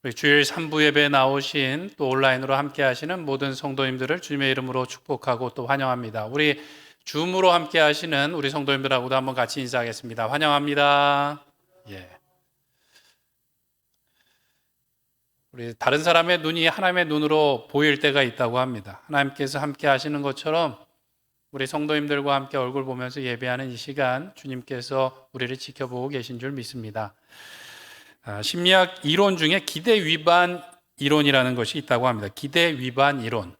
우리 주일 3부 예배에 나오신 또 온라인으로 함께 하시는 모든 성도님들을 주님의 이름으로 축복하고 또 환영합니다. 우리 줌으로 함께 하시는 우리 성도님들하고도 한번 같이 인사하겠습니다. 환영합니다. 우리 다른 사람의 눈이 하나님의 눈으로 보일 때가 있다고 합니다. 하나님께서 함께 하시는 것처럼 우리 성도님들과 함께 얼굴 보면서 예배하는 이 시간 주님께서 우리를 지켜보고 계신 줄 믿습니다. 심리학 이론 중에 기대 위반 이론이라는 것이 있다고 합니다. 기대 위반 이론.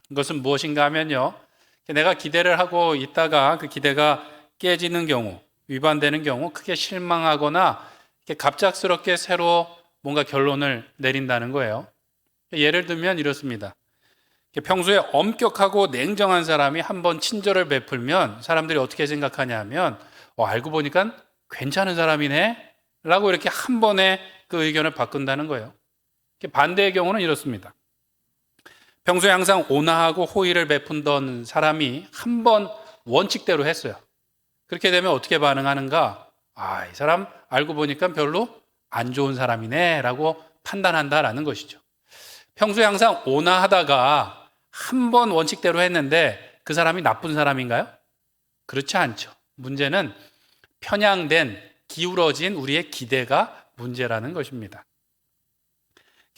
이것은 무엇인가 하면요, 내가 기대를 하고 있다가 그 기대가 깨지는 경우, 위반되는 경우 크게 실망하거나 갑작스럽게 새로 뭔가 결론을 내린다는 거예요. 예를 들면 이렇습니다. 평소에 엄격하고 냉정한 사람이 한번 친절을 베풀면 사람들이 어떻게 생각하냐 하면 알고 보니까 괜찮은 사람이네 라고 이렇게 한 번에 그 의견을 바꾼다는 거예요. 반대의 경우는 이렇습니다. 평소에 항상 온화하고 호의를 베푼던 사람이 한 번 원칙대로 했어요. 그렇게 되면 어떻게 반응하는가? 이 사람 알고 보니까 별로 안 좋은 사람이네 라고 판단한다라는 것이죠. 평소에 항상 온화하다가 한 번 원칙대로 했는데 그 사람이 나쁜 사람인가요? 그렇지 않죠. 문제는 편향된, 기울어진 우리의 기대가 문제라는 것입니다.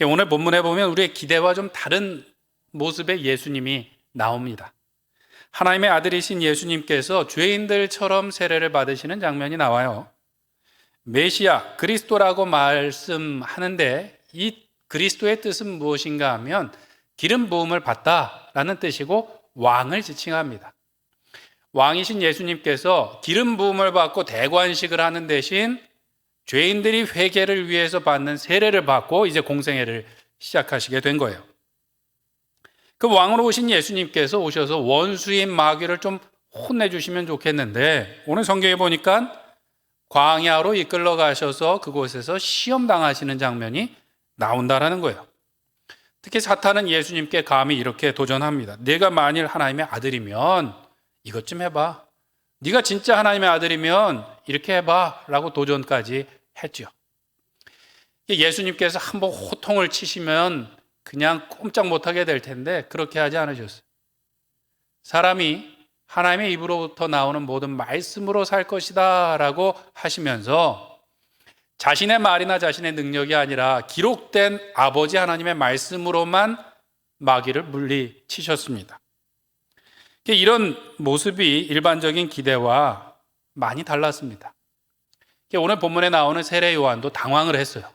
오늘 본문에 보면 우리의 기대와 좀 다른 모습의 예수님이 나옵니다. 하나님의 아들이신 예수님께서 죄인들처럼 세례를 받으시는 장면이 나와요. 메시아, 그리스도라고 말씀하는데 이 그리스도의 뜻은 무엇인가 하면 기름 부음을 받다라는 뜻이고 왕을 지칭합니다. 왕이신 예수님께서 기름 부음을 받고 대관식을 하는 대신 죄인들이 회개를 위해서 받는 세례를 받고 이제 공생애를 시작하시게 된 거예요. 그 왕으로 오신 예수님께서 오셔서 원수인 마귀를 좀 혼내주시면 좋겠는데 오늘 성경에 보니까 광야로 이끌러 가셔서 그곳에서 시험 당하시는 장면이 나온다라는 거예요. 특히 사탄은 예수님께 감히 이렇게 도전합니다. 네가 만일 하나님의 아들이면 이것 좀 해봐. 네가 진짜 하나님의 아들이면 이렇게 해봐 라고 도전까지 했죠. 예수님께서 한번 호통을 치시면 그냥 꼼짝 못하게 될 텐데 그렇게 하지 않으셨어요. 사람이 하나님의 입으로부터 나오는 모든 말씀으로 살 것이다 라고 하시면서 자신의 말이나 자신의 능력이 아니라 기록된 아버지 하나님의 말씀으로만 마귀를 물리치셨습니다. 이런 모습이 일반적인 기대와 많이 달랐습니다. 오늘 본문에 나오는 세례 요한도 당황을 했어요.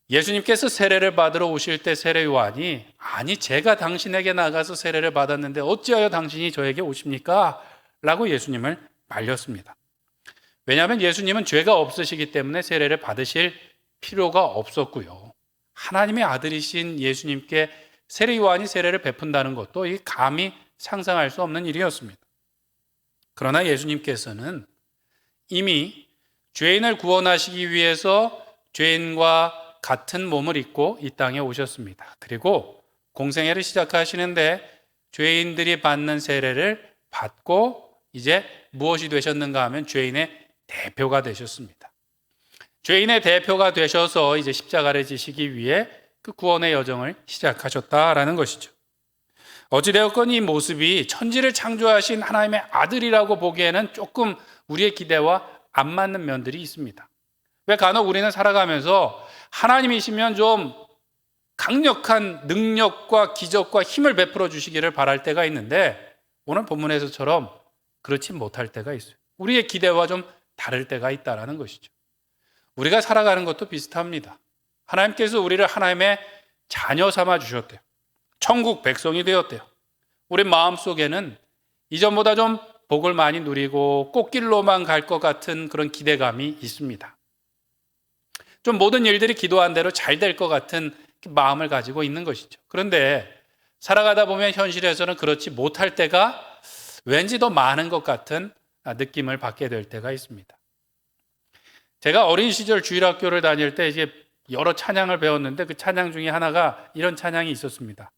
예수님께서 세례를 받으러 오실 때 세례 요한이 아니 제가 당신에게 나가서 세례를 받았는데 어찌하여 당신이 저에게 오십니까? 라고 예수님을 말렸습니다. 왜냐하면 예수님은 죄가 없으시기 때문에 세례를 받으실 필요가 없었고요. 하나님의 아들이신 예수님께 세례 요한이 세례를 베푼다는 것도 감히 상상할 수 없는 일이었습니다. 그러나 예수님께서는 이미 죄인을 구원하시기 위해서 죄인과 같은 몸을 입고 이 땅에 오셨습니다. 그리고 공생애를 시작하시는데 죄인들이 받는 세례를 받고 이제 무엇이 되셨는가 하면 죄인의 대표가 되셨습니다. 죄인의 대표가 되셔서 이제 십자가를 지시기 위해 그 구원의 여정을 시작하셨다라는 것이죠. 어찌되었건 이 모습이 천지를 창조하신 하나님의 아들이라고 보기에는 조금 우리의 기대와 안 맞는 면들이 있습니다. 왜 간혹 우리는 살아가면서 하나님이시면 좀 강력한 능력과 기적과 힘을 베풀어 주시기를 바랄 때가 있는데 오늘 본문에서처럼 그렇지 못할 때가 있어요. 우리의 기대와 좀 다를 때가 있다는 것이죠. 우리가 살아가는 것도 비슷합니다. 하나님께서 우리를 하나님의 자녀 삼아 주셨대요. 천국 백성이 되었대요. 우리 마음속에는 이전보다 좀 복을 많이 누리고 꽃길로만 갈 것 같은 그런 기대감이 있습니다. 좀 모든 일들이 기도한 대로 잘 될 것 같은 마음을 가지고 있는 것이죠. 그런데 살아가다 보면 현실에서는 그렇지 못할 때가 왠지 더 많은 것 같은 느낌을 받게 될 때가 있습니다. 제가 어린 시절 주일학교를 다닐 때 이제 여러 찬양을 배웠는데 그 찬양 중에 하나가 이런 찬양이 있었습니다.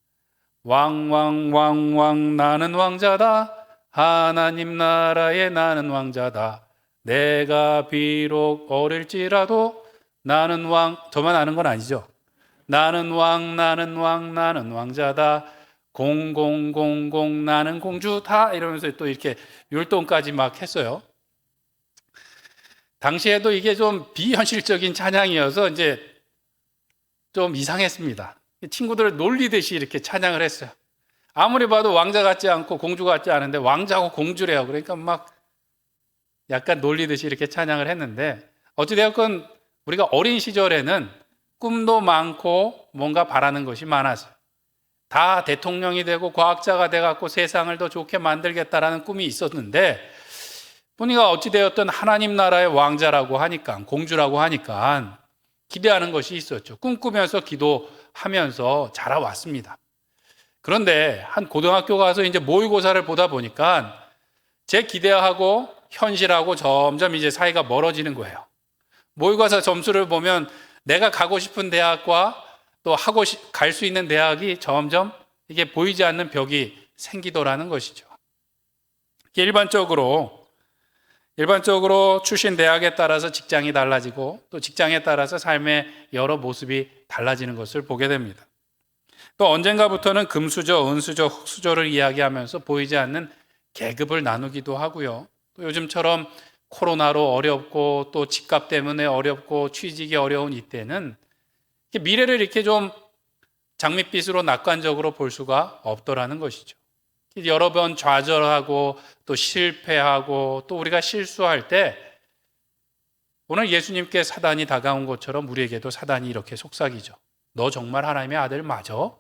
왕왕왕왕 나는 왕자다 하나님 나라에 나는 왕자다. 내가 비록 어릴지라도 나는 왕. 저만 아는 건 아니죠. 나는 왕, 나는 왕, 나는 왕자다. 공공공공 나는 공주다. 이러면서 또 이렇게 율동까지 막 했어요. 당시에도 이게 좀 비현실적인 찬양이어서 이제 좀 이상했습니다. 친구들을 놀리듯이 이렇게 찬양을 했어요. 아무리 봐도 왕자 같지 않고 공주 같지 않은데 왕자고 공주래요. 그러니까 막 약간 놀리듯이 이렇게 찬양을 했는데, 어찌되었건 우리가 어린 시절에는 꿈도 많고 뭔가 바라는 것이 많았어요. 다 대통령이 되고 과학자가 돼갖고 세상을 더 좋게 만들겠다라는 꿈이 있었는데, 보니까 어찌되었든 하나님 나라의 왕자라고 하니까, 공주라고 하니까 기대하는 것이 있었죠. 꿈꾸면서 기도하면서 자라왔습니다. 그런데 한 고등학교 가서 이제 모의고사를 보다 보니까 제 기대하고 현실하고 점점 이제 사이가 멀어지는 거예요. 모의고사 점수를 보면 내가 가고 싶은 대학과 또 갈 수 있는 대학이 점점 이게 보이지 않는 벽이 생기더라는 것이죠. 일반적으로 출신 대학에 따라서 직장이 달라지고 또 직장에 따라서 삶의 여러 모습이 달라지는 것을 보게 됩니다. 또 언젠가부터는 금수저, 은수저, 흙수저를 이야기하면서 보이지 않는 계급을 나누기도 하고요. 또 요즘처럼 코로나로 어렵고 또 집값 때문에 어렵고 취직이 어려운 이때는 미래를 이렇게 좀 장밋빛으로 낙관적으로 볼 수가 없더라는 것이죠. 여러 번 좌절하고 또 실패하고 또 우리가 실수할 때 오늘 예수님께 사단이 다가온 것처럼 우리에게도 사단이 이렇게 속삭이죠. 너 정말 하나님의 아들 맞아?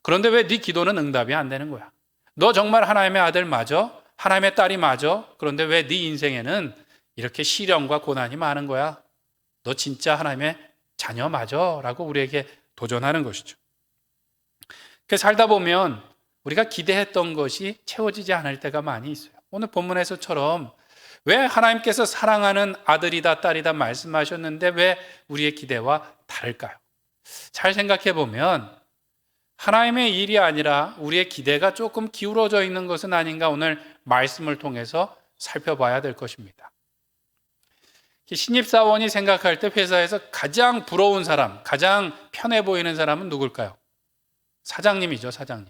그런데 왜 네 기도는 응답이 안 되는 거야? 너 정말 하나님의 아들 맞아? 하나님의 딸이 맞아? 그런데 왜 네 인생에는 이렇게 시련과 고난이 많은 거야? 너 진짜 하나님의 자녀 맞아? 라고 우리에게 도전하는 것이죠. 살다 보면 우리가 기대했던 것이 채워지지 않을 때가 많이 있어요. 오늘 본문에서처럼 왜 하나님께서 사랑하는 아들이다 딸이다 말씀하셨는데 왜 우리의 기대와 다를까요? 잘 생각해 보면 하나님의 일이 아니라 우리의 기대가 조금 기울어져 있는 것은 아닌가 오늘 말씀을 통해서 살펴봐야 될 것입니다. 신입사원이 생각할 때 회사에서 가장 부러운 사람, 가장 편해 보이는 사람은 누굴까요? 사장님이죠, 사장님.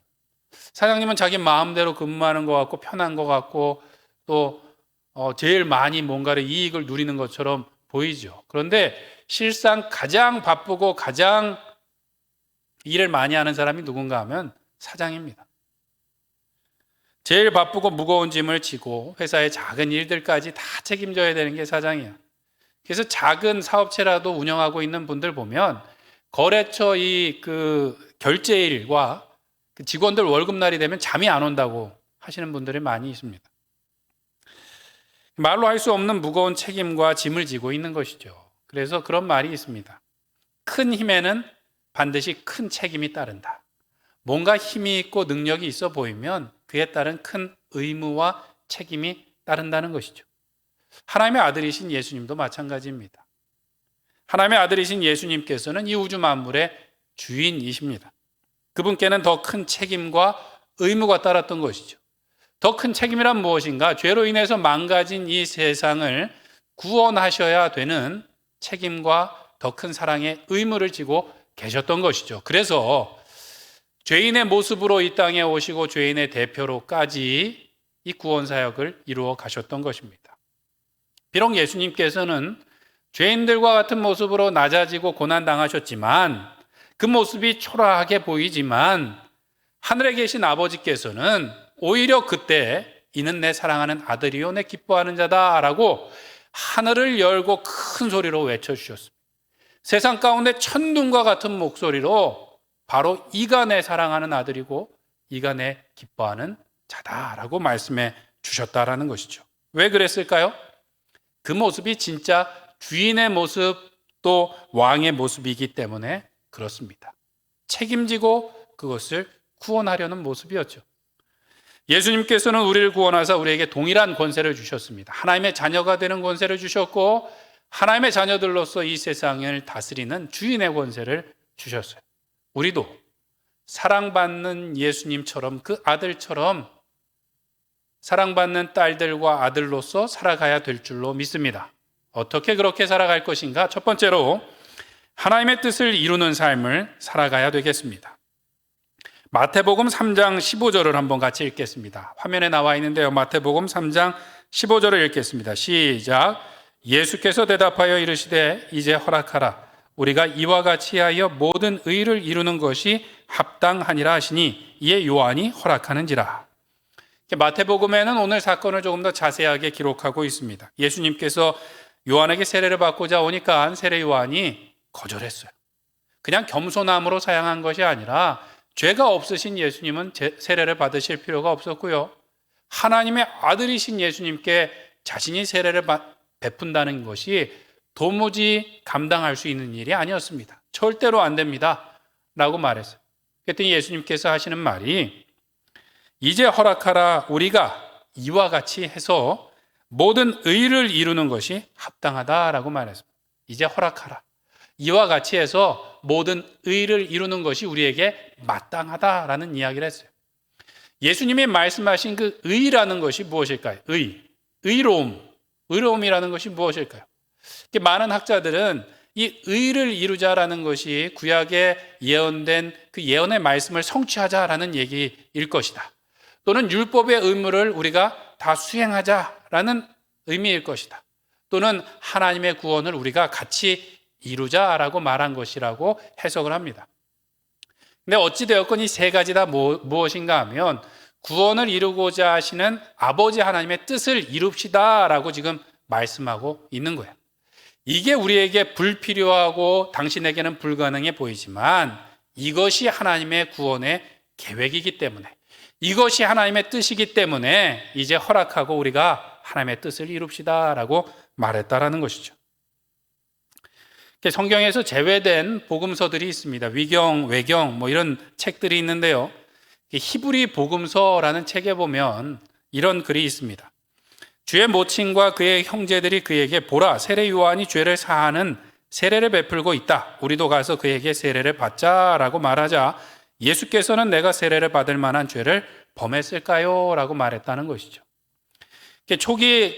사장님은 자기 마음대로 근무하는 것 같고 편한 것 같고 또 제일 많이 뭔가를 이익을 누리는 것처럼 보이죠. 그런데 실상 가장 바쁘고 가장 일을 많이 하는 사람이 누군가 하면 사장입니다. 제일 바쁘고 무거운 짐을 지고 회사의 작은 일들까지 다 책임져야 되는 게 사장이에요. 그래서 작은 사업체라도 운영하고 있는 분들 보면 거래처 결제일과 직원들 월급날이 되면 잠이 안 온다고 하시는 분들이 많이 있습니다. 말로 할 수 없는 무거운 책임과 짐을 지고 있는 것이죠. 그래서 그런 말이 있습니다. 큰 힘에는 반드시 큰 책임이 따른다. 뭔가 힘이 있고 능력이 있어 보이면 그에 따른 큰 의무와 책임이 따른다는 것이죠. 하나님의 아들이신 예수님도 마찬가지입니다. 하나님의 아들이신 예수님께서는 이 우주 만물의 주인이십니다. 그분께는 더 큰 책임과 의무가 따랐던 것이죠. 더 큰 책임이란 무엇인가? 죄로 인해서 망가진 이 세상을 구원하셔야 되는 책임과 더 큰 사랑의 의무를 지고 계셨던 것이죠. 그래서 죄인의 모습으로 이 땅에 오시고 죄인의 대표로까지 이 구원 사역을 이루어 가셨던 것입니다. 비록 예수님께서는 죄인들과 같은 모습으로 낮아지고 고난당하셨지만 그 모습이 초라하게 보이지만 하늘에 계신 아버지께서는 오히려 그때 이는 내 사랑하는 아들이요 내 기뻐하는 자다라고 하늘을 열고 큰 소리로 외쳐주셨습니다. 세상 가운데 천둥과 같은 목소리로 바로 이가 내 사랑하는 아들이고 이가 내 기뻐하는 자다라고 말씀해 주셨다라는 것이죠. 왜 그랬을까요? 그 모습이 진짜 주인의 모습 또 왕의 모습이기 때문에 그렇습니다. 책임지고 그것을 구원하려는 모습이었죠. 예수님께서는 우리를 구원하사 우리에게 동일한 권세를 주셨습니다. 하나님의 자녀가 되는 권세를 주셨고 하나님의 자녀들로서 이 세상을 다스리는 주인의 권세를 주셨어요. 우리도 사랑받는 예수님처럼 그 아들처럼 사랑받는 딸들과 아들로서 살아가야 될 줄로 믿습니다. 어떻게 그렇게 살아갈 것인가? 첫 번째로 하나님의 뜻을 이루는 삶을 살아가야 되겠습니다. 마태복음 3장 15절을 한번 같이 읽겠습니다. 화면에 나와 있는데요. 마태복음 3장 15절을 읽겠습니다. 시작. 예수께서 대답하여 이르시되 이제 허락하라. 우리가 이와 같이 하여 모든 의를 이루는 것이 합당하니라 하시니 이에 요한이 허락하는지라. 마태복음에는 오늘 사건을 조금 더 자세하게 기록하고 있습니다. 예수님께서 요한에게 세례를 받고자 오니까 세례 요한이 거절했어요. 그냥 겸손함으로 사양한 것이 아니라 죄가 없으신 예수님은 세례를 받으실 필요가 없었고요. 하나님의 아들이신 예수님께 자신이 세례를 베푼다는 것이 도무지 감당할 수 있는 일이 아니었습니다. 절대로 안 됩니다 라고 말했어요. 그랬더니 예수님께서 하시는 말이 이제 허락하라. 우리가 이와 같이 해서 모든 의를 이루는 것이 합당하다라고 말했습니다. 이제 허락하라. 이와 같이 해서 모든 의를 이루는 것이 우리에게 마땅하다라는 이야기를 했어요. 예수님이 말씀하신 그 의라는 것이 무엇일까요? 의로움이라는 것이 무엇일까요? 많은 학자들은 이 의를 이루자라는 것이 구약에 예언된 그 예언의 말씀을 성취하자라는 얘기일 것이다. 또는 율법의 의무를 우리가 다 수행하자라는 의미일 것이다. 또는 하나님의 구원을 우리가 같이 이루자라고 말한 것이라고 해석을 합니다. 근데 어찌되었건 이 세 가지 다 무엇인가 하면 구원을 이루고자 하시는 아버지 하나님의 뜻을 이룹시다라고 지금 말씀하고 있는 거예요. 이게 우리에게 불필요하고 당신에게는 불가능해 보이지만 이것이 하나님의 구원의 계획이기 때문에, 이것이 하나님의 뜻이기 때문에 이제 허락하고 우리가 하나님의 뜻을 이룹시다라고 말했다라는 것이죠. 성경에서 제외된 복음서들이 있습니다. 위경, 외경 이런 책들이 있는데요. 히브리 복음서라는 책에 보면 이런 글이 있습니다. 주의 모친과 그의 형제들이 그에게 보라, 세례 요한이 죄를 사하는 세례를 베풀고 있다. 우리도 가서 그에게 세례를 받자라고 말하자 예수께서는 내가 세례를 받을 만한 죄를 범했을까요? 라고 말했다는 것이죠. 초기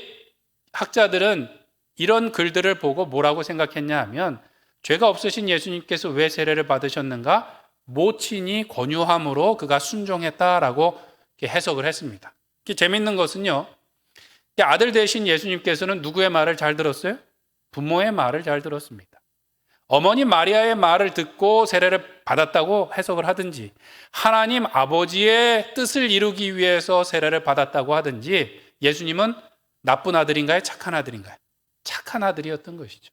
학자들은 이런 글들을 보고 뭐라고 생각했냐 하면 죄가 없으신 예수님께서 왜 세례를 받으셨는가? 모친이 권유함으로 그가 순종했다라고 해석을 했습니다. 재밌는 것은요, 아들 되신 예수님께서는 누구의 말을 잘 들었어요? 부모의 말을 잘 들었습니다. 어머니 마리아의 말을 듣고 세례를 받았다고 해석을 하든지, 하나님 아버지의 뜻을 이루기 위해서 세례를 받았다고 하든지, 예수님은 나쁜 아들인가요? 착한 아들인가요? 착한 아들이었던 것이죠.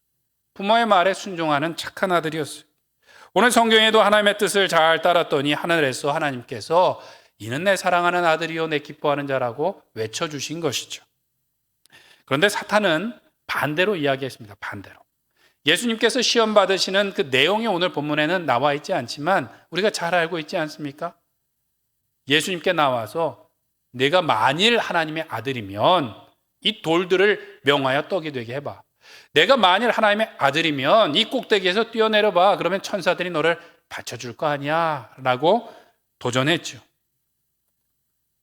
부모의 말에 순종하는 착한 아들이었어요. 오늘 성경에도 하나님의 뜻을 잘 따랐더니 하늘에서 하나님께서 이는 내 사랑하는 아들이요 내 기뻐하는 자라고 외쳐주신 것이죠. 그런데 사탄은 반대로 이야기했습니다. 반대로. 예수님께서 시험 받으시는 그 내용이 오늘 본문에는 나와 있지 않지만 우리가 잘 알고 있지 않습니까? 예수님께 나와서 내가 만일 하나님의 아들이면 이 돌들을 명하여 떡이 되게 해봐. 내가 만일 하나님의 아들이면 이 꼭대기에서 뛰어내려봐. 그러면 천사들이 너를 받쳐줄 거 아니야 라고 도전했죠.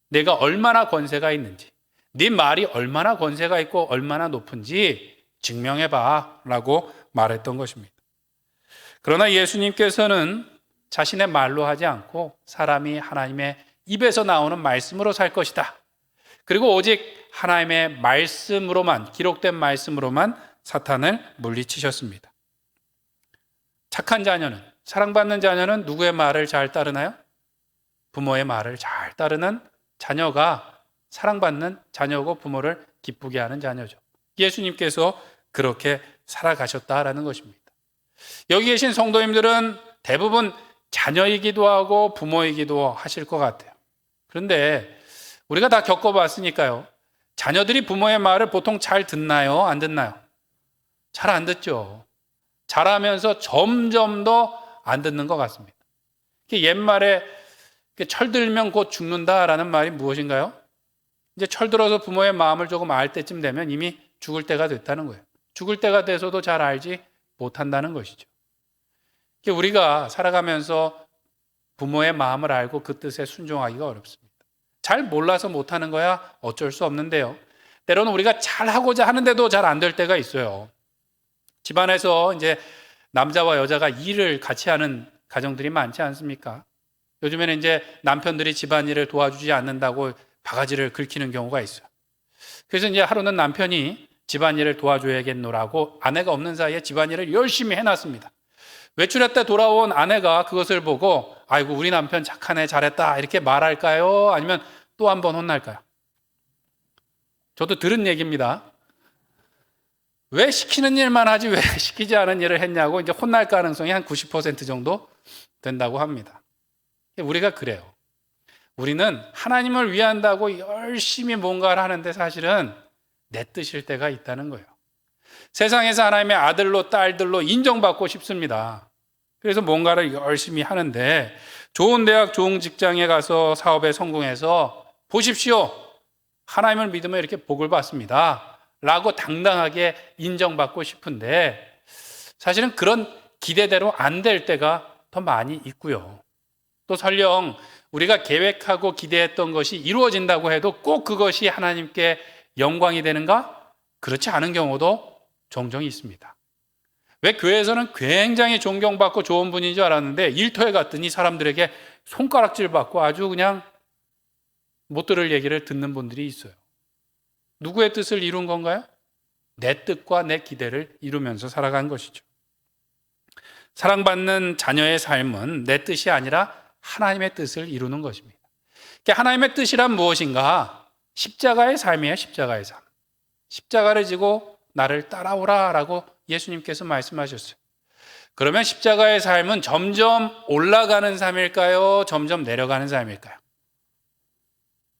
내가 얼마나 권세가 있는지, 네 말이 얼마나 권세가 있고 얼마나 높은지 증명해봐 라고 말했던 것입니다. 그러나 예수님께서는 자신의 말로 하지 않고 사람이 하나님의 입에서 나오는 말씀으로 살 것이다. 그리고 오직 하나님의 말씀으로만, 기록된 말씀으로만 사탄을 물리치셨습니다. 착한 자녀는, 사랑받는 자녀는 누구의 말을 잘 따르나요? 부모의 말을 잘 따르는 자녀가 사랑받는 자녀고 부모를 기쁘게 하는 자녀죠. 예수님께서 그렇게 살아가셨다라는 것입니다. 여기 계신 성도님들은 대부분 자녀이기도 하고 부모이기도 하실 것 같아요. 그런데 우리가 다 겪어봤으니까요. 자녀들이 부모의 말을 보통 잘 듣나요? 안 듣나요? 잘 안 듣죠. 자라면서 점점 더 안 듣는 것 같습니다. 옛말에 철들면 곧 죽는다라는 말이 무엇인가요? 이제 철들어서 부모의 마음을 조금 알 때쯤 되면 이미 죽을 때가 됐다는 거예요. 죽을 때가 돼서도 잘 알지 못한다는 것이죠. 우리가 살아가면서 부모의 마음을 알고 그 뜻에 순종하기가 어렵습니다. 잘 몰라서 못하는 거야 어쩔 수 없는데요. 때로는 우리가 잘하고자 하는데도 잘 안 될 때가 있어요. 집안에서 이제 남자와 여자가 일을 같이 하는 가정들이 많지 않습니까? 요즘에는 이제 남편들이 집안일을 도와주지 않는다고 바가지를 긁히는 경우가 있어요. 그래서 이제 하루는 남편이 집안일을 도와줘야겠노라고 아내가 없는 사이에 집안일을 열심히 해놨습니다. 외출했다 돌아온 아내가 그것을 보고 아이고 우리 남편 착하네 잘했다 이렇게 말할까요? 아니면 또 한 번 혼날까요? 저도 들은 얘기입니다. 왜 시키는 일만 하지 왜 시키지 않은 일을 했냐고 이제 혼날 가능성이 한 90% 정도 된다고 합니다. 우리가 그래요. 우리는 하나님을 위한다고 열심히 뭔가를 하는데 사실은 내 뜻일 때가 있다는 거예요. 세상에서 하나님의 아들로 딸들로 인정받고 싶습니다. 그래서 뭔가를 열심히 하는데 좋은 대학 좋은 직장에 가서 사업에 성공해서 보십시오. 하나님을 믿으면 이렇게 복을 받습니다. 라고 당당하게 인정받고 싶은데 사실은 그런 기대대로 안 될 때가 더 많이 있고요. 또 설령 우리가 계획하고 기대했던 것이 이루어진다고 해도 꼭 그것이 하나님께 영광이 되는가? 그렇지 않은 경우도 종종 있습니다. 왜 교회에서는 굉장히 존경받고 좋은 분인 줄 알았는데 일터에 갔더니 사람들에게 손가락질 받고 아주 그냥 못 들을 얘기를 듣는 분들이 있어요. 누구의 뜻을 이룬 건가요? 내 뜻과 내 기대를 이루면서 살아간 것이죠. 사랑받는 자녀의 삶은 내 뜻이 아니라 하나님의 뜻을 이루는 것입니다. 하나님의 뜻이란 무엇인가? 십자가의 삶이에요. 십자가의 삶. 십자가를 지고 나를 따라오라 라고 예수님께서 말씀하셨어요. 그러면 십자가의 삶은 점점 올라가는 삶일까요? 점점 내려가는 삶일까요?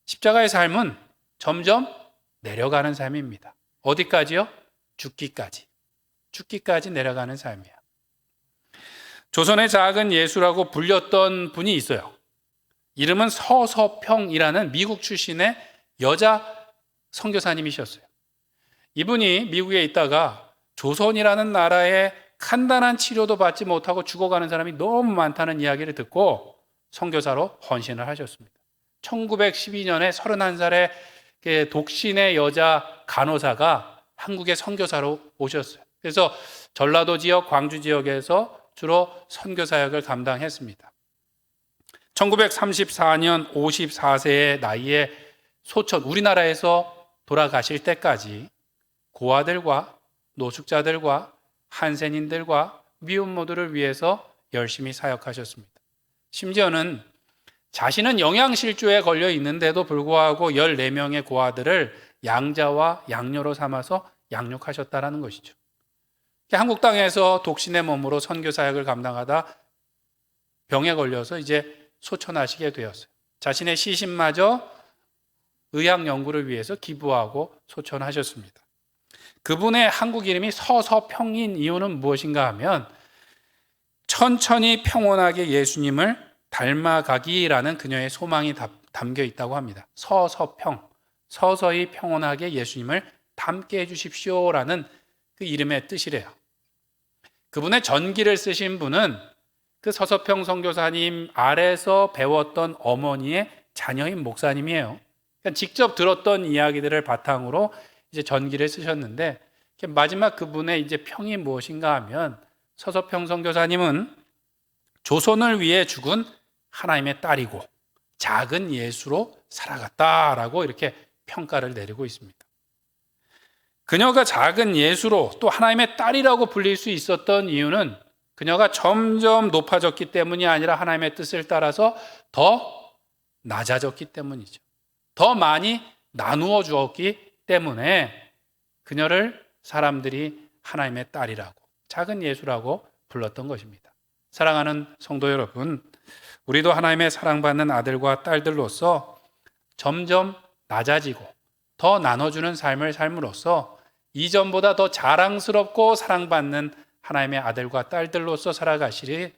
십자가의 삶은 점점 내려가는 삶입니다. 어디까지요? 죽기까지. 죽기까지 내려가는 삶이에요. 조선의 작은 예수라고 불렸던 분이 있어요. 이름은 서서평이라는 미국 출신의 여자 선교사님이셨어요. 이분이 미국에 있다가 조선이라는 나라에 간단한 치료도 받지 못하고 죽어가는 사람이 너무 많다는 이야기를 듣고 선교사로 헌신을 하셨습니다. 1912년에 31살의 독신의 여자 간호사가 한국에 선교사로 오셨어요. 그래서 전라도 지역, 광주 지역에서 주로 선교사역을 감당했습니다. 1934년 54세의 나이에 소천, 우리나라에서 돌아가실 때까지 고아들과 노숙자들과 한센인들과 미혼모들을 위해서 열심히 사역하셨습니다. 심지어는 자신은 영양실조에 걸려 있는데도 불구하고 14명의 고아들을 양자와 양녀로 삼아서 양육하셨다는 것이죠. 한국 땅에서 독신의 몸으로 선교 사역을 감당하다 병에 걸려서 이제 소천하시게 되었어요. 자신의 시신마저 의학 연구를 위해서 기부하고 소천하셨습니다. 그분의 한국 이름이 서서평인 이유는 무엇인가 하면 천천히 평온하게 예수님을 닮아가기라는 그녀의 소망이 담겨 있다고 합니다. 서서평, 서서히 평온하게 예수님을 닮게 해주십시오라는 그 이름의 뜻이래요. 그분의 전기를 쓰신 분은 그 서서평 선교사님 아래서 배웠던 어머니의 자녀인 목사님이에요. 그러니까 직접 들었던 이야기들을 바탕으로 이제 전기를 쓰셨는데 마지막 그분의 이제 평이 무엇인가 하면 서서평 선교사님은 조선을 위해 죽은 하나님의 딸이고 작은 예수로 살아갔다라고 이렇게 평가를 내리고 있습니다. 그녀가 작은 예수로 또 하나님의 딸이라고 불릴 수 있었던 이유는 그녀가 점점 높아졌기 때문이 아니라 하나님의 뜻을 따라서 더 낮아졌기 때문이죠. 더 많이 나누어 주었기 때문에 그녀를 사람들이 하나님의 딸이라고 작은 예수라고 불렀던 것입니다. 사랑하는 성도 여러분, 우리도 하나님의 사랑받는 아들과 딸들로서 점점 낮아지고 더 나눠주는 삶을 삶으로써 이전보다 더 자랑스럽고 사랑받는 하나님의 아들과 딸들로서 살아가시길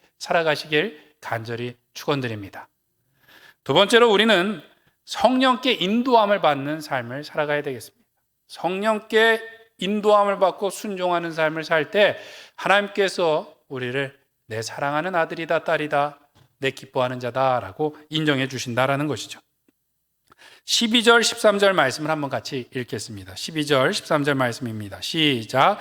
간절히 축원드립니다. 두 번째로 우리는 성령께 인도함을 받는 삶을 살아가야 되겠습니다. 성령께 인도함을 받고 순종하는 삶을 살 때 하나님께서 우리를 내 사랑하는 아들이다 딸이다 내 기뻐하는 자다라고 인정해 주신다라는 것이죠. 12절, 13절 말씀을 한번 같이 읽겠습니다. 12절, 13절 말씀입니다. 시작.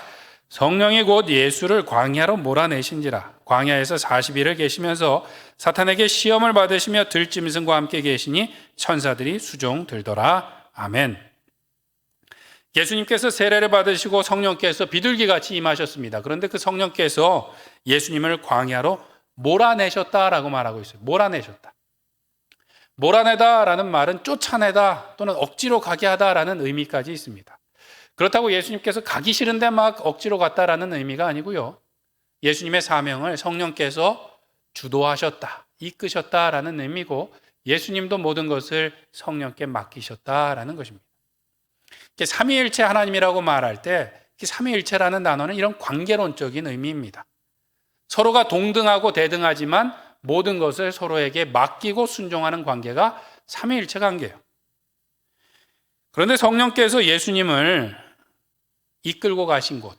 성령이 곧 예수를 광야로 몰아내신지라. 광야에서 40일을 계시면서 사탄에게 시험을 받으시며 들짐승과 함께 계시니 천사들이 수종 들더라. 아멘. 예수님께서 세례를 받으시고 성령께서 비둘기같이 임하셨습니다. 그런데 그 성령께서 예수님을 광야로 몰아내셨다라고 말하고 있어요. 몰아내셨다. 몰아내다라는 말은 쫓아내다 또는 억지로 가게 하다라는 의미까지 있습니다. 그렇다고 예수님께서 가기 싫은데 막 억지로 갔다라는 의미가 아니고요. 예수님의 사명을 성령께서 주도하셨다, 이끄셨다라는 의미고 예수님도 모든 것을 성령께 맡기셨다라는 것입니다. 삼위일체 하나님이라고 말할 때 삼위일체라는 단어는 이런 관계론적인 의미입니다. 서로가 동등하고 대등하지만 모든 것을 서로에게 맡기고 순종하는 관계가 삼위일체 관계예요. 그런데 성령께서 예수님을 이끌고 가신 곳,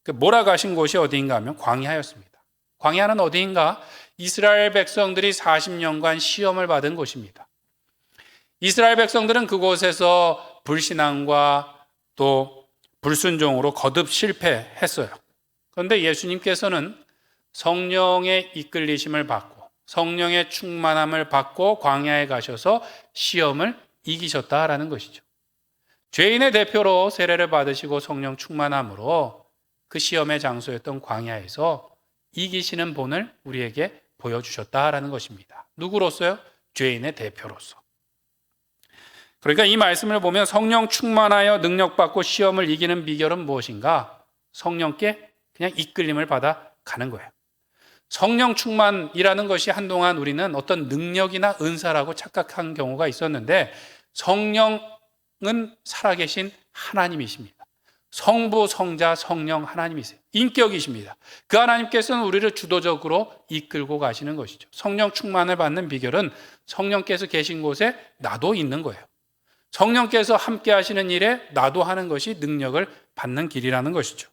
몰아가신 곳이 어디인가 하면 광야였습니다. 광야는 어디인가? 이스라엘 백성들이 40년간 시험을 받은 곳입니다. 이스라엘 백성들은 그곳에서 불신앙과 또 불순종으로 거듭 실패했어요. 그런데 예수님께서는 성령의 이끌리심을 받고 성령의 충만함을 받고 광야에 가셔서 시험을 이기셨다라는 것이죠. 죄인의 대표로 세례를 받으시고 성령 충만함으로 그 시험의 장소였던 광야에서 이기시는 본을 우리에게 보여주셨다라는 것입니다. 누구로서요? 죄인의 대표로서. 그러니까 이 말씀을 보면 성령 충만하여 능력받고 시험을 이기는 비결은 무엇인가? 성령께 그냥 이끌림을 받아 가는 거예요. 성령 충만이라는 것이 한동안 우리는 어떤 능력이나 은사라고 착각한 경우가 있었는데 성령은 살아계신 하나님이십니다. 성부, 성자, 성령 하나님이세요. 인격이십니다. 그 하나님께서는 우리를 주도적으로 이끌고 가시는 것이죠. 성령 충만을 받는 비결은 성령께서 계신 곳에 나도 있는 거예요. 성령께서 함께 하시는 일에 나도 하는 것이 능력을 받는 길이라는 것이죠.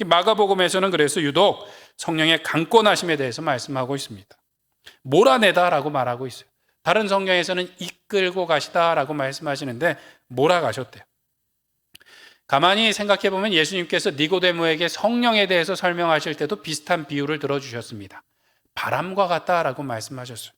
마가복음에서는 그래서 유독 성령의 강권하심에 대해서 말씀하고 있습니다. 몰아내다라고 말하고 있어요. 다른 성경에서는 이끌고 가시다라고 말씀하시는데 몰아가셨대요. 가만히 생각해 보면 예수님께서 니고데모에게 성령에 대해서 설명하실 때도 비슷한 비유를 들어주셨습니다. 바람과 같다라고 말씀하셨어요.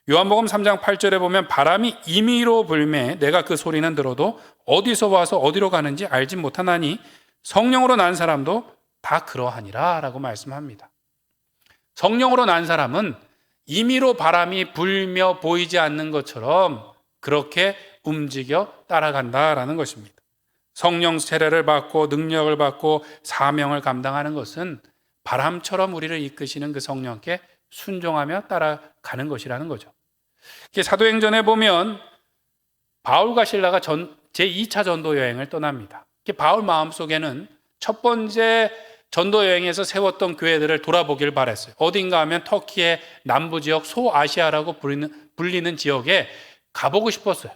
요한복음 3장 8절에 보면 바람이 임의로 불매 내가 그 소리는 들어도 어디서 와서 어디로 가는지 알지 못하나니 성령으로 난 사람도 다 그러하니라 라고 말씀합니다. 성령으로 난 사람은 임의로 바람이 불며 보이지 않는 것처럼 그렇게 움직여 따라간다라는 것입니다. 성령 세례를 받고 능력을 받고 사명을 감당하는 것은 바람처럼 우리를 이끄시는 그 성령께 순종하며 따라가는 것이라는 거죠. 사도행전에 보면 바울과 실라가 제2차 전도 여행을 떠납니다. 바울 마음속에는 첫 번째 전도 여행에서 세웠던 교회들을 돌아보길 바랬어요. 어딘가 하면 터키의 남부 지역 소아시아라고 불리는 지역에 가보고 싶었어요.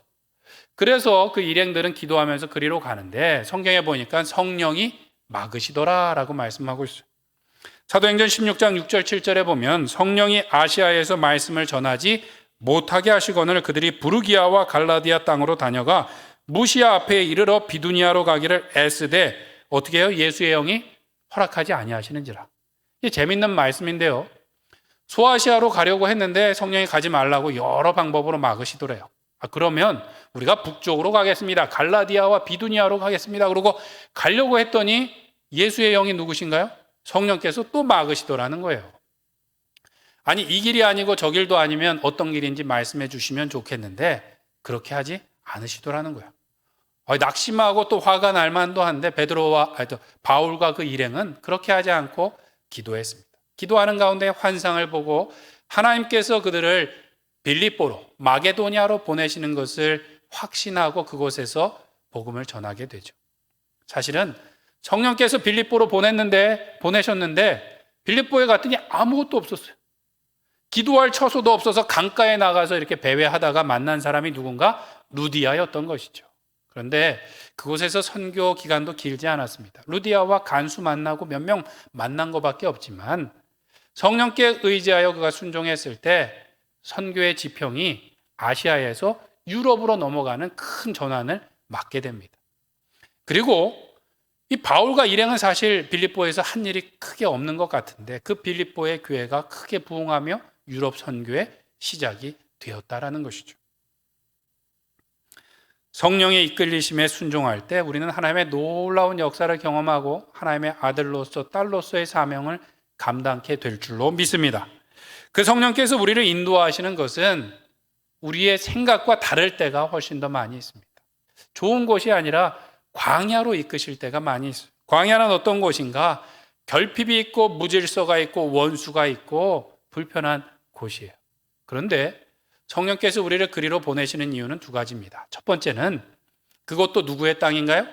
그래서 그 일행들은 기도하면서 그리로 가는데 성경에 보니까 성령이 막으시더라라고 말씀하고 있어요. 사도행전 16장 6절 7절에 보면 성령이 아시아에서 말씀을 전하지 못하게 하시거늘 그들이 부르기아와 갈라디아 땅으로 다녀가 무시아 앞에 이르러 비두니아로 가기를 애쓰되 어떻게 해요? 예수의 영이 허락하지 아니하시는지라. 이게 재밌는 말씀인데요. 소아시아로 가려고 했는데 성령이 가지 말라고 여러 방법으로 막으시더래요. 그러면 우리가 북쪽으로 가겠습니다. 갈라디아와 비두니아로 가겠습니다. 그러고 가려고 했더니 예수의 영이 누구신가요? 성령께서 또 막으시더라는 거예요. 아니 이 길이 아니고 저 길도 아니면 어떤 길인지 말씀해 주시면 좋겠는데 그렇게 하지 않으시더라는 거예요. 낙심하고 또 화가 날 만도 한데 바울과 그 일행은 그렇게 하지 않고 기도했습니다. 기도하는 가운데 환상을 보고 하나님께서 그들을 빌립보로 마게도니아로 보내시는 것을 확신하고 그곳에서 복음을 전하게 되죠. 사실은 성령께서 빌립보로 보내셨는데 빌립보에 갔더니 아무것도 없었어요. 기도할 처소도 없어서 강가에 나가서 이렇게 배회하다가 만난 사람이 누군가? 루디아였던 것이죠. 그런데 그곳에서 선교 기간도 길지 않았습니다. 루디아와 간수 만나고 몇 명 만난 것밖에 없지만 성령께 의지하여 그가 순종했을 때 선교의 지평이 아시아에서 유럽으로 넘어가는 큰 전환을 맞게 됩니다. 그리고 이 바울과 일행은 사실 빌립보에서 한 일이 크게 없는 것 같은데 그 빌립보의 교회가 크게 부흥하며 유럽 선교의 시작이 되었다라는 것이죠. 성령의 이끌리심에 순종할 때 우리는 하나님의 놀라운 역사를 경험하고 하나님의 아들로서 딸로서의 사명을 감당케 될 줄로 믿습니다. 그 성령께서 우리를 인도하시는 것은 우리의 생각과 다를 때가 훨씬 더 많이 있습니다. 좋은 곳이 아니라 광야로 이끄실 때가 많이 있어요. 광야는 어떤 곳인가? 결핍이 있고 무질서가 있고 원수가 있고 불편한 곳이에요. 그런데 성령께서 우리를 그리로 보내시는 이유는 두 가지입니다. 첫 번째는 그것도 누구의 땅인가요?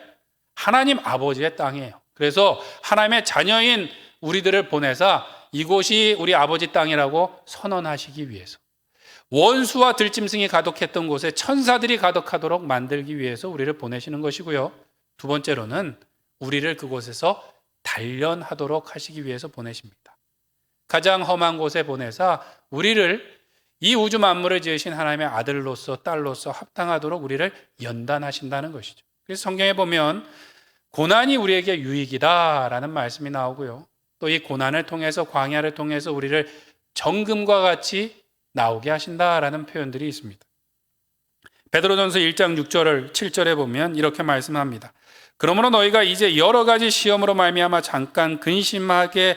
하나님 아버지의 땅이에요. 그래서 하나님의 자녀인 우리들을 보내사 이곳이 우리 아버지 땅이라고 선언하시기 위해서, 원수와 들짐승이 가득했던 곳에 천사들이 가득하도록 만들기 위해서 우리를 보내시는 것이고요. 두 번째로는 우리를 그곳에서 단련하도록 하시기 위해서 보내십니다. 가장 험한 곳에 보내사 우리를 이 우주 만물을 지으신 하나님의 아들로서 딸로서 합당하도록 우리를 연단하신다는 것이죠. 그래서 성경에 보면 고난이 우리에게 유익이다라는 말씀이 나오고요. 또 이 고난을 통해서 광야를 통해서 우리를 정금과 같이 나오게 하신다라는 표현들이 있습니다. 베드로전서 1장 6절을 7절에 보면 이렇게 말씀합니다. 그러므로 너희가 이제 여러 가지 시험으로 말미암아 잠깐 근심하게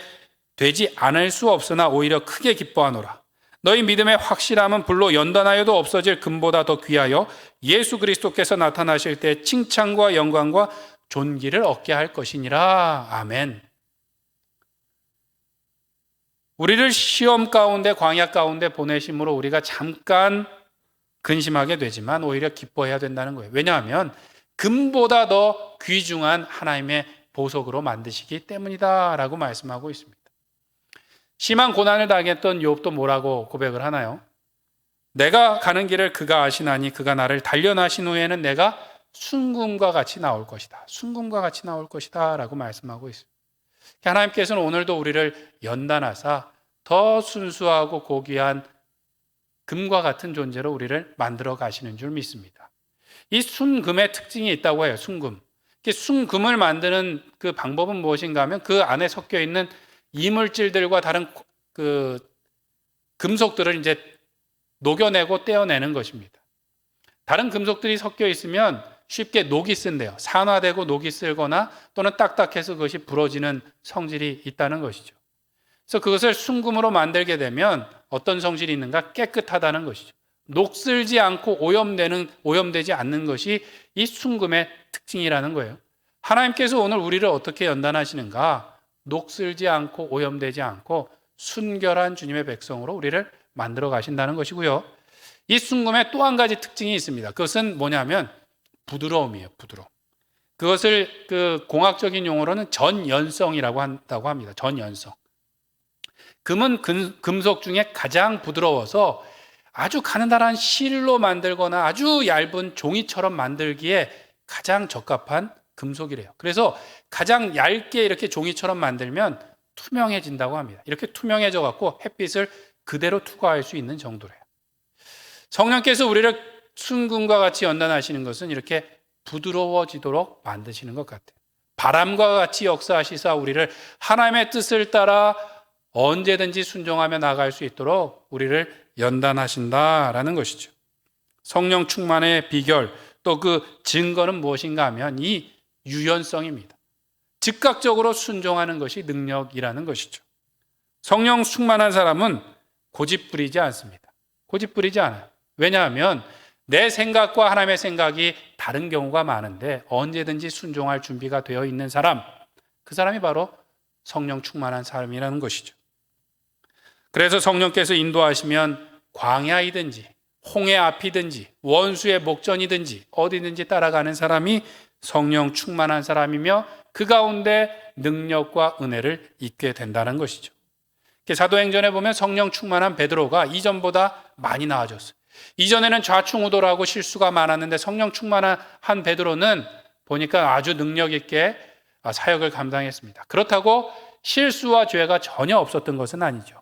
되지 않을 수 없으나 오히려 크게 기뻐하노라. 너희 믿음의 확실함은 불로 연단하여도 없어질 금보다 더 귀하여 예수 그리스도께서 나타나실 때 칭찬과 영광과 존귀를 얻게 할 것이니라. 아멘. 우리를 시험 가운데 광야 가운데 보내심으로 우리가 잠깐 근심하게 되지만 오히려 기뻐해야 된다는 거예요. 왜냐하면 금보다 더 귀중한 하나님의 보석으로 만드시기 때문이다라고 말씀하고 있습니다. 심한 고난을 당했던 욥도 뭐라고 고백을 하나요? 내가 가는 길을 그가 아시나니 그가 나를 단련하신 후에는 내가 순금과 같이 나올 것이다. 순금과 같이 나올 것이다 라고 말씀하고 있습니다. 하나님께서는 오늘도 우리를 연단하사 더 순수하고 고귀한 금과 같은 존재로 우리를 만들어 가시는 줄 믿습니다. 이 순금의 특징이 있다고 해요. 순금. 순금을 만드는 그 방법은 무엇인가 하면 그 안에 섞여 있는 이물질들과 다른 그 금속들을 이제 녹여내고 떼어내는 것입니다. 다른 금속들이 섞여 있으면 쉽게 녹이 쓴대요. 산화되고 녹이 쓸거나 또는 딱딱해서 그것이 부러지는 성질이 있다는 것이죠. 그래서 그것을 순금으로 만들게 되면 어떤 성질이 있는가? 깨끗하다는 것이죠. 녹슬지 않고 오염되지 않는 것이 이 순금의 특징이라는 거예요. 하나님께서 오늘 우리를 어떻게 연단하시는가? 녹슬지 않고 오염되지 않고 순결한 주님의 백성으로 우리를 만들어 가신다는 것이고요. 이 순금의 또 한 가지 특징이 있습니다. 그것은 뭐냐면 부드러움이에요. 부드러움. 그것을 그 공학적인 용어로는 전연성이라고 한다고 합니다. 전연성. 금은 금속 중에 가장 부드러워서 아주 가느다란 실로 만들거나 아주 얇은 종이처럼 만들기에 가장 적합한 금속이래요. 그래서 가장 얇게 이렇게 종이처럼 만들면 투명해진다고 합니다. 이렇게 투명해져 갖고 햇빛을 그대로 투과할 수 있는 정도래요. 성령께서 우리를 순금과 같이 연단하시는 것은 이렇게 부드러워지도록 만드시는 것 같아요. 바람과 같이 역사하시사 우리를 하나님의 뜻을 따라 언제든지 순종하며 나갈 수 있도록 우리를 연단하신다라는 것이죠. 성령 충만의 비결 또 그 증거는 무엇인가 하면 이 유연성입니다. 즉각적으로 순종하는 것이 능력이라는 것이죠. 성령 충만한 사람은 고집 부리지 않습니다. 고집 부리지 않아요. 왜냐하면 내 생각과 하나님의 생각이 다른 경우가 많은데 언제든지 순종할 준비가 되어 있는 사람, 그 사람이 바로 성령 충만한 사람이라는 것이죠. 그래서 성령께서 인도하시면 광야이든지 홍해 앞이든지 원수의 목전이든지 어디든지 따라가는 사람이 성령 충만한 사람이며 그 가운데 능력과 은혜를 잊게 된다는 것이죠. 사도행전에 보면 성령 충만한 베드로가 이전보다 많이 나아졌어요. 이전에는 좌충우돌하고 실수가 많았는데 성령 충만한 베드로는 보니까 아주 능력 있게 사역을 감당했습니다. 그렇다고 실수와 죄가 전혀 없었던 것은 아니죠.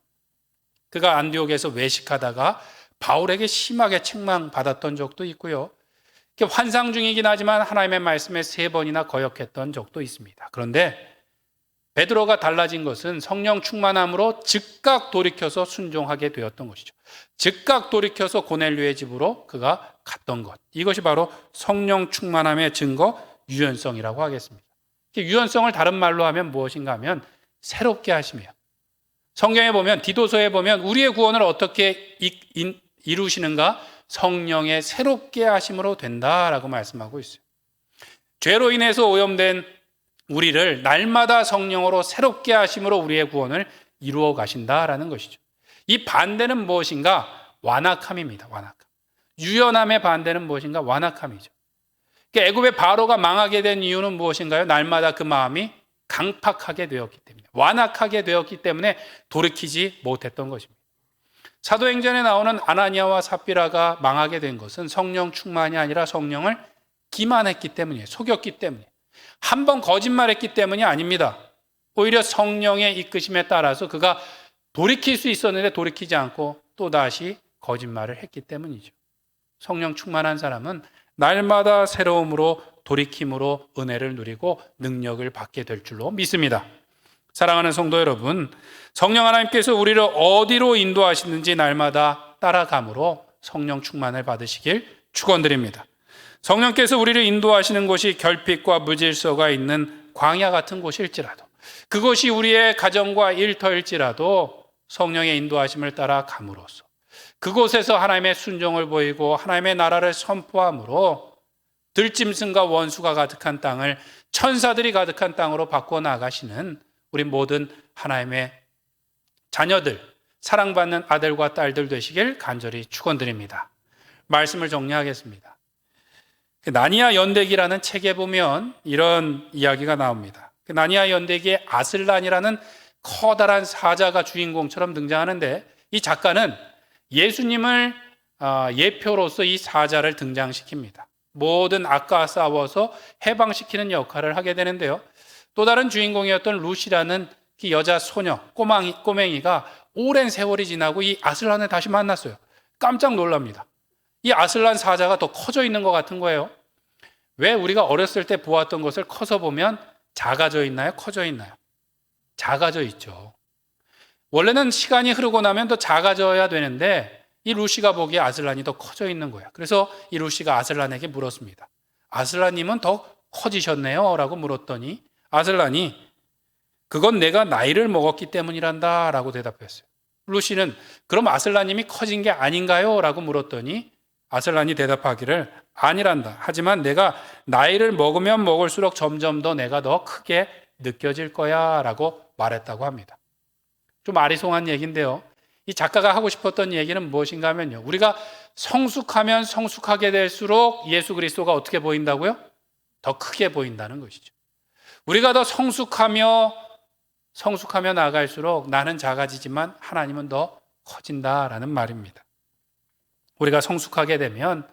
그가 안디옥에서 외식하다가 바울에게 심하게 책망받았던 적도 있고요. 환상 중이긴 하지만 하나님의 말씀에 3번이나 거역했던 적도 있습니다. 그런데 베드로가 달라진 것은 성령 충만함으로 즉각 돌이켜서 순종하게 되었던 것이죠. 즉각 돌이켜서 고넬료의 집으로 그가 갔던 것. 이것이 바로 성령 충만함의 증거, 유연성이라고 하겠습니다. 유연성을 다른 말로 하면 무엇인가 하면 새롭게 하시며, 성경에 보면, 디도서에 보면 우리의 구원을 어떻게 이루시는가? 성령의 새롭게 하심으로 된다라고 말씀하고 있어요. 죄로 인해서 오염된 우리를 날마다 성령으로 새롭게 하심으로 우리의 구원을 이루어 가신다라는 것이죠. 이 반대는 무엇인가? 완악함입니다. 완악함. 유연함의 반대는 무엇인가? 완악함이죠. 애굽의 바로가 망하게 된 이유는 무엇인가요? 날마다 그 마음이 강팍하게 되었기 때문에, 완악하게 되었기 때문에 돌이키지 못했던 것입니다. 사도행전에 나오는 아나니아와 삽비라가 망하게 된 것은 성령 충만이 아니라 성령을 기만했기 때문이에요. 속였기 때문이에요. 한 번 거짓말했기 때문이 아닙니다. 오히려 성령의 이끄심에 따라서 그가 돌이킬 수 있었는데 돌이키지 않고 또다시 거짓말을 했기 때문이죠. 성령 충만한 사람은 날마다 새로움으로 돌이킴으로 은혜를 누리고 능력을 받게 될 줄로 믿습니다. 사랑하는 성도 여러분, 성령 하나님께서 우리를 어디로 인도하시는지 날마다 따라감으로 성령 충만을 받으시길 축원드립니다. 성령께서 우리를 인도하시는 곳이 결핍과 무질서가 있는 광야 같은 곳일지라도, 그것이 우리의 가정과 일터일지라도 성령의 인도하심을 따라 감으로써 그곳에서 하나님의 순종을 보이고 하나님의 나라를 선포함으로 들짐승과 원수가 가득한 땅을 천사들이 가득한 땅으로 바꿔 나가시는 우리 모든 하나님의 자녀들, 사랑받는 아들과 딸들 되시길 간절히 축원드립니다. 말씀을 정리하겠습니다. 나니아 연대기라는 책에 보면 이런 이야기가 나옵니다. 나니아 연대기에 아슬란이라는 커다란 사자가 주인공처럼 등장하는데, 이 작가는 예수님을 예표로서 이 사자를 등장시킵니다. 모든 악과 싸워서 해방시키는 역할을 하게 되는데요. 또 다른 주인공이었던 루시라는 그 여자 소녀, 꼬맹이가 오랜 세월이 지나고 이 아슬란을 다시 만났어요. 깜짝 놀랍니다. 이 아슬란 사자가 더 커져 있는 것 같은 거예요. 왜 우리가 어렸을 때 보았던 것을 커서 보면 작아져 있나요? 커져 있나요? 작아져 있죠. 원래는 시간이 흐르고 나면 더 작아져야 되는데 이 루시가 보기에 아슬란이 더 커져 있는 거예요. 그래서 이 루시가 아슬란에게 물었습니다. 아슬란님은 더 커지셨네요 라고 물었더니 아슬란이 그건 내가 나이를 먹었기 때문이란다 라고 대답했어요. 루시는 그럼 아슬란님이 커진 게 아닌가요? 라고 물었더니 아슬란이 대답하기를 아니란다. 하지만 내가 나이를 먹으면 먹을수록 점점 더 내가 더 크게 느껴질 거야 라고 말했다고 합니다. 좀 아리송한 얘기인데요. 이 작가가 하고 싶었던 얘기는 무엇인가 하면요, 우리가 성숙하면 성숙하게 될수록 예수 그리스도가 어떻게 보인다고요? 더 크게 보인다는 것이죠. 우리가 더 성숙하며 나아갈수록 나는 작아지지만 하나님은 더 커진다라는 말입니다. 우리가 성숙하게 되면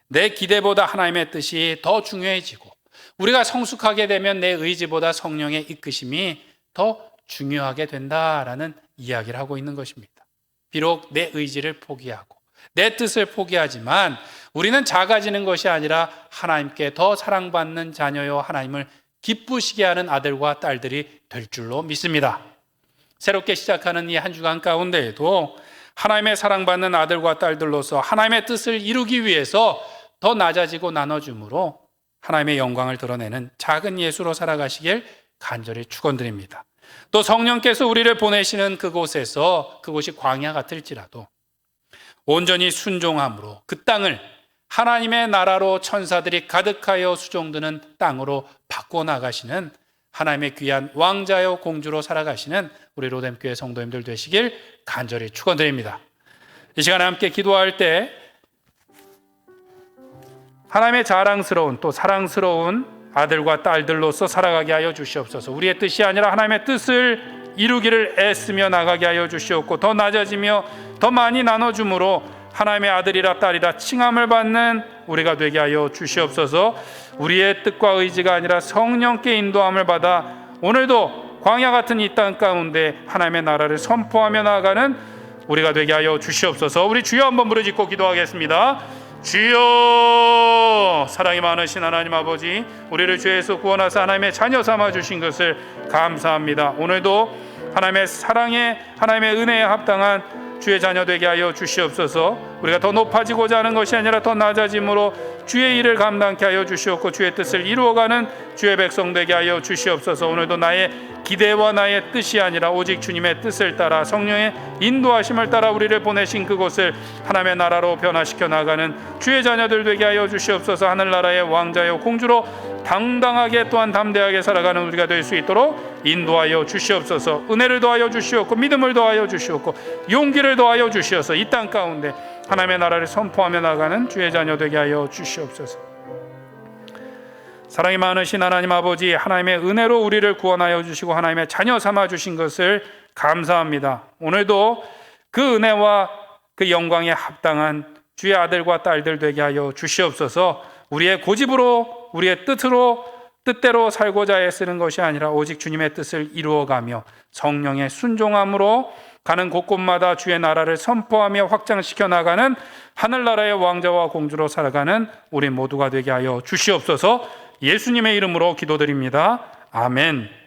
내 기대보다 하나님의 뜻이 더 중요해지고, 우리가 성숙하게 되면 내 의지보다 성령의 이끄심이 더 중요하게 된다라는 이야기를 하고 있는 것입니다. 비록 내 의지를 포기하고 내 뜻을 포기하지만 우리는 작아지는 것이 아니라 하나님께 더 사랑받는 자녀요, 하나님을 기쁘시게 하는 아들과 딸들이 될 줄로 믿습니다. 새롭게 시작하는 이 한 주간 가운데에도 하나님의 사랑받는 아들과 딸들로서 하나님의 뜻을 이루기 위해서 더 낮아지고 나눠줌으로 하나님의 영광을 드러내는 작은 예수로 살아가시길 간절히 축원드립니다. 또 성령께서 우리를 보내시는 그곳에서, 그곳이 광야 같을지라도 온전히 순종함으로 그 땅을 하나님의 나라로 천사들이 가득하여 수종드는 땅으로 바꿔나가시는 하나님의 귀한 왕자요 공주로 살아가시는 우리 로뎀교회 성도님들 되시길 간절히 축원드립니다. 이 시간에 함께 기도할 때 하나님의 자랑스러운 또 사랑스러운 아들과 딸들로서 살아가게 하여 주시옵소서. 우리의 뜻이 아니라 하나님의 뜻을 이루기를 애쓰며 나가게 하여 주시옵고, 더 낮아지며 더 많이 나눠줌으로 하나님의 아들이라 딸이라 칭함을 받는 우리가 되게 하여 주시옵소서. 우리의 뜻과 의지가 아니라 성령께 인도함을 받아 오늘도 광야 같은 이 땅 가운데 하나님의 나라를 선포하며 나아가는 우리가 되게 하여 주시옵소서. 우리 주여 한번 부르짖고 기도하겠습니다. 주여, 사랑이 많으신 하나님 아버지, 우리를 죄에서 구원하사 하나님의 자녀 삼아 주신 것을 감사합니다. 오늘도 하나님의 사랑에, 하나님의 은혜에 합당한 주의 자녀 되게 하여 주시옵소서. 우리가 더 높아지고자 하는 것이 아니라 더 낮아짐으로 주의 일을 감당케 하여 주시옵고 주의 뜻을 이루어가는 주의 백성 되게 하여 주시옵소서. 오늘도 나의 기대와 나의 뜻이 아니라 오직 주님의 뜻을 따라 성령의 인도하심을 따라 우리를 보내신 그곳을 하나님의 나라로 변화시켜 나가는 주의 자녀들 되게 하여 주시옵소서. 하늘나라의 왕자요 공주로 당당하게 또한 담대하게 살아가는 우리가 될 수 있도록 인도하여 주시옵소서. 은혜를 더하여 주시옵고 믿음을 더하여 주시옵고 용기를 더하여 주시어서 이 땅 가운데 하나님의 나라를 선포하며 나가는 주의 자녀 되게 하여 주시옵소서. 사랑이 많으신 하나님 아버지, 하나님의 은혜로 우리를 구원하여 주시고 하나님의 자녀 삼아 주신 것을 감사합니다. 오늘도 그 은혜와 그 영광에 합당한 주의 아들과 딸들 되게 하여 주시옵소서. 우리의 고집으로, 우리의 뜻대로 살고자 애쓰는 것이 아니라 오직 주님의 뜻을 이루어가며 성령의 순종함으로 가는 곳곳마다 주의 나라를 선포하며 확장시켜 나가는 하늘나라의 왕자와 공주로 살아가는 우리 모두가 되게 하여 주시옵소서. 예수님의 이름으로 기도드립니다. 아멘.